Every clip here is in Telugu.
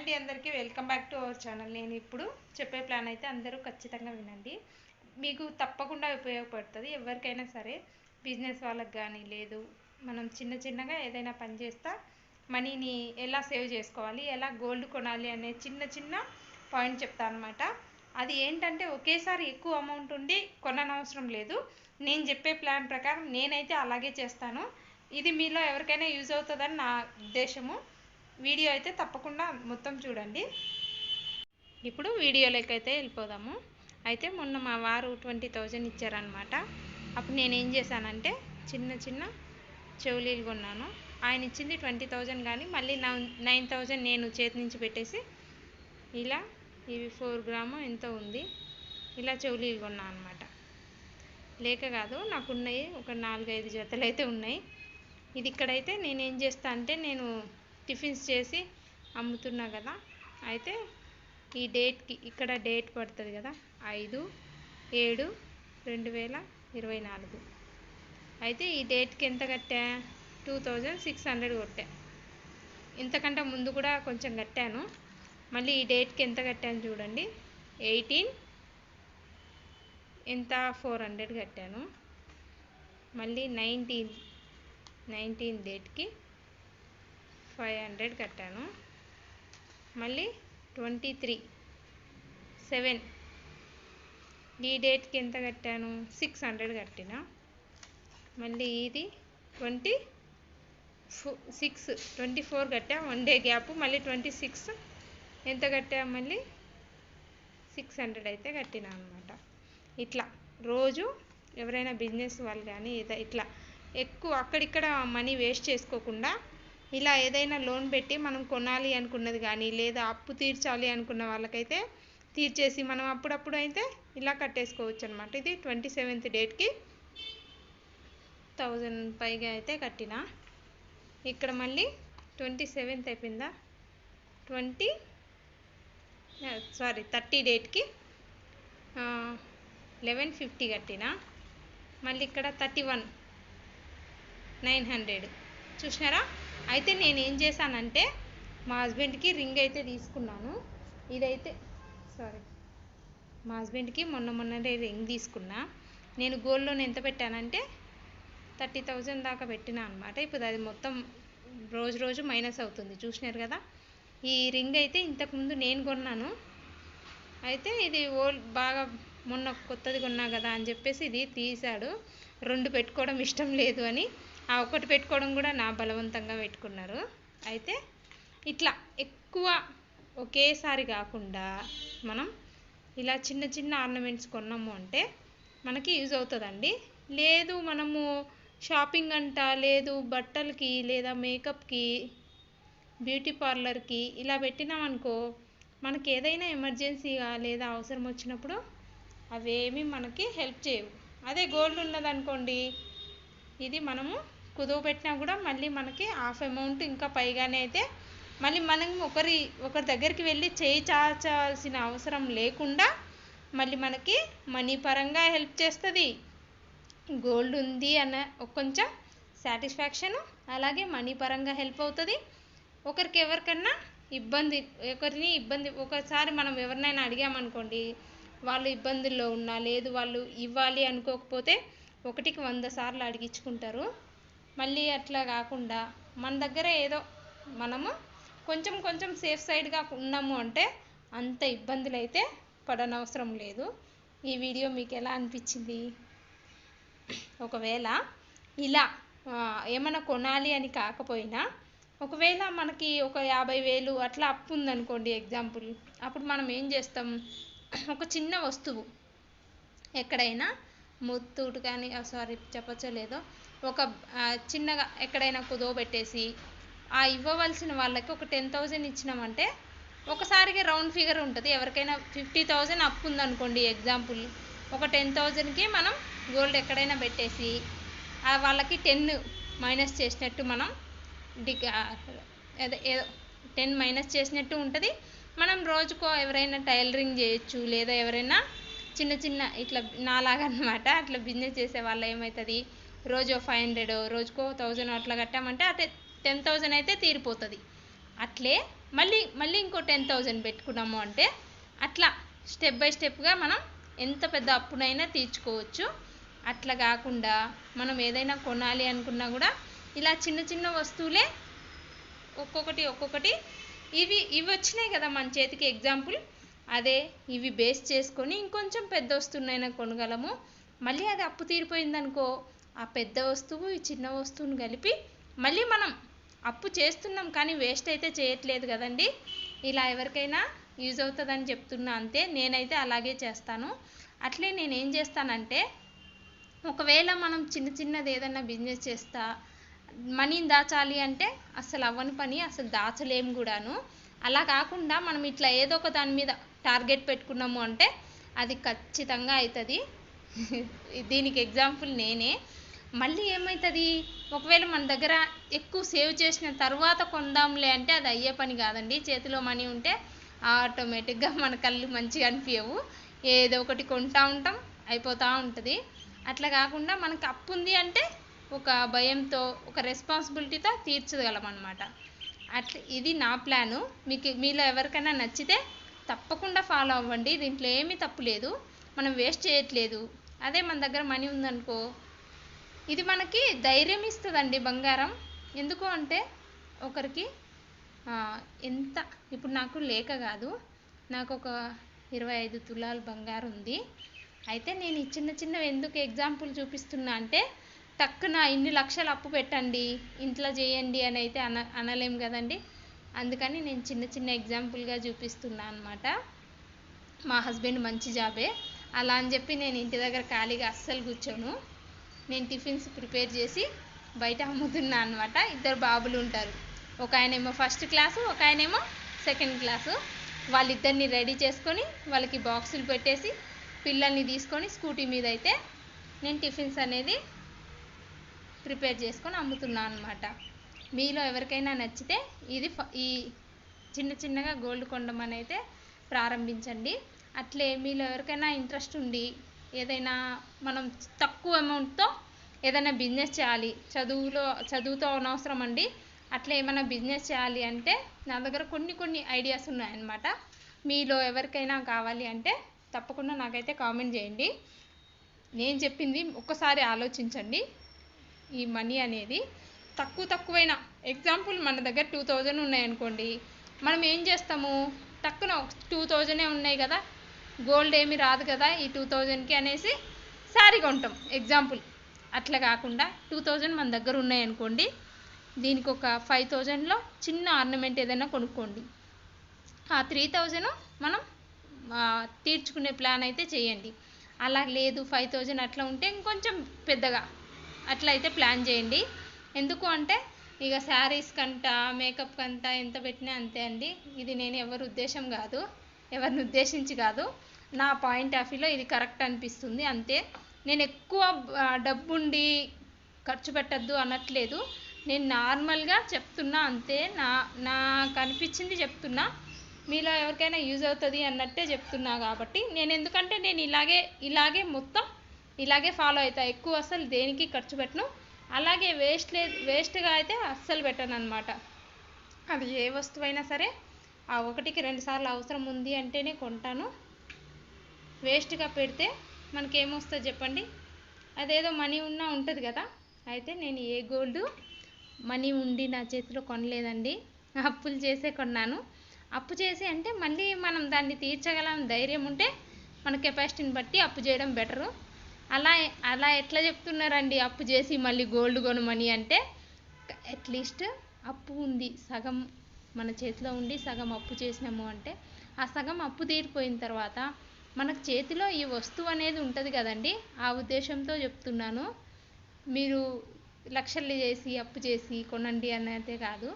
అండి అందరికీ welcome back to our channel. నేను ఇప్పుడు చెప్పే ప్లాన్ అయితే అందరూ ఖచ్చితంగా వినండి. మీకు తప్పకుండా ఉపయోగపడుతుంది. ఎవరికైనా సరే బిజినెస్ వాళ్ళకి కానీ లేదు మనం చిన్నగా ఏదైనా పని చేస్తా మనీని ఎలా సేవ్ చేసుకోవాలి, ఎలా గోల్డ్ కొనాలి అనే చిన్న పాయింట్ చెప్తాను అనమాట. అది ఏంటంటే ఒకేసారి ఎక్కువ అమౌంట్ ఉండి కొననవసరం లేదు. నేను చెప్పే ప్లాన్ ప్రకారం నేనైతే అలాగే చేస్తాను. ఇది మీలో ఎవరికైనా యూజ్ అవుతుందని నా ఉద్దేశము. వీడియో అయితే తప్పకుండా మొత్తం చూడండి. ఇప్పుడు వీడియోలోకి అయితే వెళ్ళిపోదాము. అయితే మొన్న మా వారు 20,000 ఇచ్చారనమాట. అప్పుడు నేనేం చేశానంటే చిన్న చెవులీలు కొన్నాను. ఆయన ఇచ్చింది 20,000 కానీ మళ్ళీ 9,000 నేను చేతి నుంచి పెట్టేసి ఇలా ఇవి 4 గ్రాము ఎంతో ఉంది, ఇలా చెవులీలు కొన్నాను అనమాట. లేక కాదు, నాకున్నాయి ఒక 4-5 జతలు అయితే ఉన్నాయి. ఇది ఇక్కడైతే నేనేం చేస్తా అంటే నేను టిఫిన్స్ చేసి అమ్ముతున్నా కదా. అయితే ఈ డేట్కి ఇక్కడ డేట్ పడుతుంది కదా, 5/7/2024. అయితే ఈ డేట్కి ఎంత కట్టా, 2600 కొట్టా. ఇంతకంటే ముందు కూడా కొంచెం కట్టాను. మళ్ళీ ఈ డేట్కి ఎంత కట్టాను చూడండి, 400 కట్టాను. మళ్ళీ 19 డేట్కి 500 కట్టాను. మళ్ళీ 23/7 ఈ డేట్కి ఎంత కట్టాను, 600 కట్టిన. మళ్ళీ ఇది 24 కట్టా, 1 డే గ్యాప్. మళ్ళీ 26 ఎంత కట్టా, మళ్ళీ 600 అయితే కట్టిన అనమాట. ఇట్లా రోజు ఎవరైనా బిజినెస్ వాళ్ళు కానీ ఇట్లా ఎక్కువ అక్కడిక్కడ మనీ వేస్ట్ చేసుకోకుండా ఇలా ఏదైనా లోన్ పెట్టి మనం కొనాలి అనుకున్నది కానీ లేదా అప్పు తీర్చాలి అనుకున్న వాళ్ళకైతే తీర్చేసి మనం అప్పుడప్పుడు అయితే ఇలా కట్టేసుకోవచ్చు అనమాట. ఇది 27th డేట్కి 1000 పైగా అయితే కట్టిన. ఇక్కడ మళ్ళీ 27th అయిపోయిందా, 30 డేట్కి 1150 కట్టిన. మళ్ళీ ఇక్కడ 31/900 చూసినారా. అయితే నేను ఏం చేశానంటే మా హస్బెండ్కి రింగ్ అయితే తీసుకున్నాను. ఇదైతే మా హస్బెండ్కి మొన్ననే రింగ్ తీసుకున్నా. నేను గోల్డ్ లోన్ ఎంత పెట్టానంటే 30,000 దాకా పెట్టినా అనమాట. ఇప్పుడు అది మొత్తం రోజు మైనస్ అవుతుంది, చూసినారు కదా. ఈ రింగ్ అయితే ఇంతకుముందు నేను కొన్నాను. అయితే ఇది బాగా మొన్న కొత్తది కొన్నా కదా అని చెప్పేసి ఇది తీశాడు. 2 పెట్టుకోవడం ఇష్టం లేదు అని ఆ ఒకటి పెట్టుకోవడం కూడా నా బలవంతంగా పెట్టుకున్నారు. అయితే ఇట్లా ఎక్కువ ఒకేసారి కాకుండా మనం ఇలా చిన్న ఆర్నమెంట్స్ కొన్నాము అంటే మనకి యూజ్ అవుతుందండి. లేదు మనము షాపింగ్ అంట, లేదు బట్టలకి లేదా మేకప్కి, బ్యూటీ పార్లర్కి ఇలా పెట్టినామనుకో మనకి ఏదైనా ఎమర్జెన్సీగా లేదా అవసరం వచ్చినప్పుడు అవేమీ మనకి హెల్ప్ చేయవు. అదే గోల్డ్ ఉన్నదనుకోండి, ఇది మనము కుదువ పెట్టినా కూడా మళ్ళీ మనకి హాఫ్ అమౌంట్ ఇంకా పైగానే అయితే మళ్ళీ మనం ఒకరి దగ్గరికి వెళ్ళి చేయి చాచాల్సిన అవసరం లేకుండా మళ్ళీ మనకి మనీ పరంగా హెల్ప్ చేస్తుంది. గోల్డ్ ఉంది అన్న కొంచెం సాటిస్ఫాక్షను, అలాగే మనీ పరంగా హెల్ప్ అవుతుంది. ఎవరికన్నా ఇబ్బంది ఒకసారి మనం ఎవరినైనా అడిగామనుకోండి, వాళ్ళు ఇబ్బందుల్లో ఉన్నా లేదు వాళ్ళు ఇవ్వాలి అనుకోకపోతే 1కి 100 సార్లు అడిగించుకుంటారు. మళ్ళీ అట్లా కాకుండా మన దగ్గర ఏదో మనము కొంచెం సేఫ్ సైడ్గా ఉన్నాము అంటే అంత ఇబ్బందులు అయితే పడనవసరం లేదు. ఈ వీడియో మీకు ఎలా అనిపించింది? ఒకవేళ ఇలా ఏమైనా కొనాలి అని కాకపోయినా ఒకవేళ మనకి ఒక 50,000 అట్లా అప్పు ఉందనుకోండి ఎగ్జాంపుల్, అప్పుడు మనం ఏం చేస్తాం, ఒక చిన్న వస్తువు ఎక్కడైనా ముత్తూటు కానీ చెప్పచ్చో లేదో ఒక చిన్నగా ఎక్కడైనా కుదో పెట్టేసి ఆ ఇవ్వవలసిన వాళ్ళకి ఒక 10,000 ఇచ్చినామంటే ఒకసారిగా రౌండ్ ఫిగర్ ఉంటుంది. ఎవరికైనా 50,000 అప్పు ఉందనుకోండి ఎగ్జాంపుల్, ఒక 10,000కి మనం గోల్డ్ ఎక్కడైనా పెట్టేసి వాళ్ళకి 10 మైనస్ చేసినట్టు మనం ఏదో 10 మైనస్ చేసినట్టు ఉంటుంది. మనం రోజుకో ఎవరైనా టైలరింగ్ చేయొచ్చు, లేదా ఎవరైనా చిన్న ఇట్లా నాలాగా అనమాట అట్లా బిజినెస్ చేసే వాళ్ళు ఏమవుతుంది, రోజు 500 రోజుకో 1000 అట్లా కట్టామంటే అంటే 10,000 అయితే తీరిపోతుంది. అట్లే మళ్ళీ మళ్ళీ ఇంకో 10,000 పెట్టుకున్నాము అంటే అట్లా స్టెప్ బై స్టెప్గా మనం ఎంత పెద్ద అప్పునైనా తీర్చుకోవచ్చు. అట్లా కాకుండా మనం ఏదైనా కొనాలి అనుకున్నా కూడా ఇలా చిన్న చిన్న వస్తువులే ఒక్కొక్కటి ఇవి వచ్చినాయి కదా మన చేతికి ఎగ్జాంపుల్, అదే ఇవి బేస్ చేసుకొని ఇంకొంచెం పెద్ద వస్తువునైనా కొనగలము. మళ్ళీ అది అప్పు తీరిపోయిందనుకో ఆ పెద్ద వస్తువు ఈ చిన్న వస్తువును కలిపి మళ్ళీ మనం అప్పు చేస్తున్నాం కానీ వేస్ట్ అయితే చేయట్లేదు కదండి. ఇలా ఎవరికైనా యూజ్ అవుతుందని చెప్తున్నా అంతే. నేనైతే అలాగే చేస్తాను. అట్లే నేను ఏం చేస్తానంటే ఒకవేళ మనం చిన్నది ఏదైనా బిజినెస్ చేస్తా మనీని దాచాలి అంటే అసలు అవ్వని పని, అసలు దాచలేము కూడాను. అలా కాకుండా మనం ఇట్లా ఏదో ఒక దాని మీద టార్గెట్ పెట్టుకున్నాము అంటే అది ఖచ్చితంగా అవుతుంది. దీనికి ఎగ్జాంపుల్ నేనే. మళ్ళీ ఏమవుతుంది, ఒకవేళ మన దగ్గర ఎక్కువ సేవ్ చేసిన తర్వాత కొందాంలే అంటే అది అయ్యే పని కాదండి. చేతిలో మనీ ఉంటే ఆటోమేటిక్గా మన కళ్ళు మంచిగా అనిపించవు, ఏదో ఒకటి కొంటా ఉంటాం, అయిపోతూ ఉంటుంది. అట్లా కాకుండా మనకు అప్పు ఉంది అంటే ఒక భయంతో ఒక రెస్పాన్సిబిలిటీతో తీర్చగలం అన్నమాట. అట్లా ఇది నా ప్లాను. మీలో ఎవరికైనా నచ్చితే తప్పకుండా ఫాలో అవ్వండి. దీంట్లో ఏమీ తప్పు లేదు, మనం వేస్ట్ చేయట్లేదు. అదే మన దగ్గర మనీ ఉందనుకో ఇది మనకి ధైర్యం ఇస్తుందండి బంగారం. ఎందుకు అంటే ఒకరికి ఎంత ఇప్పుడు నాకు లేక కాదు, నాకు ఒక 25 తులాల బంగారం ఉంది. అయితే నేను ఈ చిన్నవి ఎందుకు ఎగ్జాంపుల్ చూపిస్తున్నా అంటే టక్కున ఇన్ని లక్షలు అప్పు పెట్టండి ఇంట్లో చేయండి అని అయితే అనలేం కదండి. అందుకని నేను చిన్న ఎగ్జాంపుల్గా చూపిస్తున్నా అనమాట. మా హస్బెండ్ మంచి జాబే, అలా అని చెప్పి నేను ఇంటి దగ్గర ఖాళీగా అస్సలు కూర్చోను. నేను టిఫిన్స్ ప్రిపేర్ చేసి బయట అమ్ముతున్నా అనమాట. 2 బాబులు ఉంటారు, ఒక ఆయనేమో 1st క్లాసు, ఒక ఆయనేమో 2nd క్లాసు. వాళ్ళిద్దరిని రెడీ చేసుకొని వాళ్ళకి బాక్సులు పెట్టేసి పిల్లల్ని తీసుకొని స్కూటీ మీద అయితే నేను టిఫిన్స్ అనేది ప్రిపేర్ చేసుకొని అమ్ముతున్నాను అనమాట. మీలో ఎవరికైనా నచ్చితే ఈ చిన్నగా గోల్డ్ కొనడం అయితే ప్రారంభించండి. అట్లే మీలో ఎవరికైనా ఇంట్రెస్ట్ ఉండి ఏదైనా మనం తక్కువ అమౌంట్తో ఏదైనా బిజినెస్ చేయాలి, చదువుతో అనవసరం అండి, అట్లా ఏమైనా బిజినెస్ చేయాలి అంటే నా దగ్గర కొన్ని ఐడియాస్ ఉన్నాయన్నమాట. మీలో ఎవరికైనా కావాలి అంటే తప్పకుండా నాకైతే కామెంట్ చేయండి. నేను చెప్పింది ఒక్కసారి ఆలోచించండి. ఈ మనీ అనేది తక్కువైన ఎగ్జాంపుల్ మన దగ్గర 2000 ఉన్నాయనుకోండి, మనం ఏం చేస్తాము, టక్కున 2000 ఉన్నాయి కదా, గోల్డ్ ఏమి రాదు కదా ఈ 2000కి అనేసి శారీ కొంటాం ఎగ్జాంపుల్. అట్లా కాకుండా 2000 మన దగ్గర ఉన్నాయనుకోండి, దీనికి ఒక 5000లో చిన్న ఆర్నమెంట్ ఏదైనా కొనుక్కోండి. ఆ 3000 మనం తీర్చుకునే ప్లాన్ అయితే చేయండి. అలా లేదు 5000 అట్లా ఉంటే ఇంకొంచెం పెద్దగా అట్లా అయితే ప్లాన్ చేయండి. ఎందుకు అంటే ఇక శారీస్ కంట మేకప్ కంట ఎంత పెట్టినా అంతే అండి. ఇది నేను ఎవరిని ఉద్దేశించి కాదు, నా పాయింట్ ఆఫ్ వ్యూలో ఇది కరెక్ట్ అనిపిస్తుంది అంతే. నేను ఎక్కువ డబ్బుండి ఖర్చు పెట్టద్దు అనట్లేదు, నేను నార్మల్గా చెప్తున్నా అంతే. నాకు అనిపించింది చెప్తున్నా, మీలో ఎవరికైనా యూజ్ అవుతుంది అన్నట్టే చెప్తున్నా. కాబట్టి నేను ఎందుకంటే నేను ఇలాగే మొత్తం ఇలాగే ఫాలో అవుతా, ఎక్కువ అసలు దేనికి ఖర్చు పెట్టను. అలాగే వేస్ట్గా అయితే అస్సలు పెట్టను అనమాట. అది ఏ వస్తువైనా సరే ఆ 1కి 2 సార్లు అవసరం ఉంది అంటేనే కొంటాను. వేస్ట్గా పెడితే మనకేమొస్తుంది చెప్పండి, అదేదో మనీ ఉన్నా ఉంటుంది కదా. అయితే నేను ఏ గోల్డ్ మనీ ఉండి నా చేతిలో కొనలేదండి, అప్పులు చేసే కొన్నాను. అప్పు చేసి అంటే మళ్ళీ మనం దాన్ని తీర్చగలం ధైర్యం ఉంటే మన కెపాసిటీని బట్టి అప్పు చేయడం బెటరు. అలా ఎట్లా చెప్తున్నారండి అప్పు చేసి మళ్ళీ గోల్డ్ కొనమని అంటే, అట్లీస్ట్ అప్పు ఉంది సగం మన చేతిలో ఉండి సగం అప్పు చేసినాము అంటే ఆ సగం అప్పు తీరిపోయిన తర్వాత మనకు చేతిలో ఈ వస్తువు అనేది ఉంటుంది కదండి, ఆ ఉద్దేశంతో చెప్తున్నాను. మీరు లక్షలు చేసి అప్పు చేసి కొనండి అన్నదే కాదు.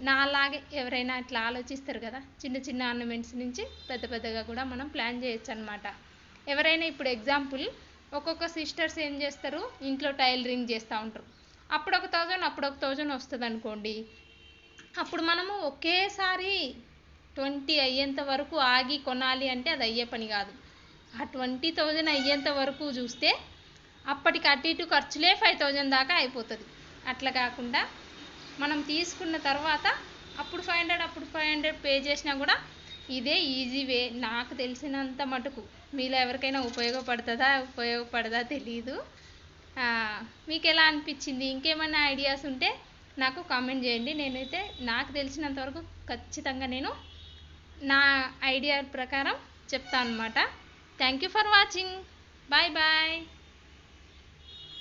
నా అలాగే ఎవరైనా అట్లా ఆలోచిస్తారు కదా, చిన్న ఆర్నమెంట్స్ నుంచి పెద్దగా కూడా మనం ప్లాన్ చేయొచ్చు అనమాట. ఎవరైనా ఇప్పుడు ఎగ్జాంపుల్ ఒక్కొక్క సిస్టర్స్ ఏం చేస్తారు, ఇంట్లో టైలరింగ్ చేస్తూ ఉంటారు, అప్పుడు 1000 వస్తుంది అనుకోండి. అప్పుడు మనము ఒకేసారి 20 అయ్యేంత వరకు ఆగి కొనాలి అంటే అది అయ్యే పని కాదు. ఆ 20,000 అయ్యేంత వరకు చూస్తే అప్పటికి అటు ఇటు ఖర్చులే 5,000 దాకా అయిపోతుంది. అట్లా కాకుండా మనం తీసుకున్న తర్వాత అప్పుడు 500 పే చేసినా కూడా ఇదే ఈజీ వే. నాకు తెలిసినంత మటుకు మీలో ఎవరికైనా ఉపయోగపడదా తెలీదు. మీకు ఎలా అనిపించింది? ఇంకేమైనా ఐడియాస్ ఉంటే నాకు కామెంట్ చేయండి. నేనైతే నాకు తెలిసినంత వరకు ఖచ్చితంగా నేను నా ఐడియా ప్రకారం చెప్తాను అన్నమాట. Thank you for watching. Bye bye.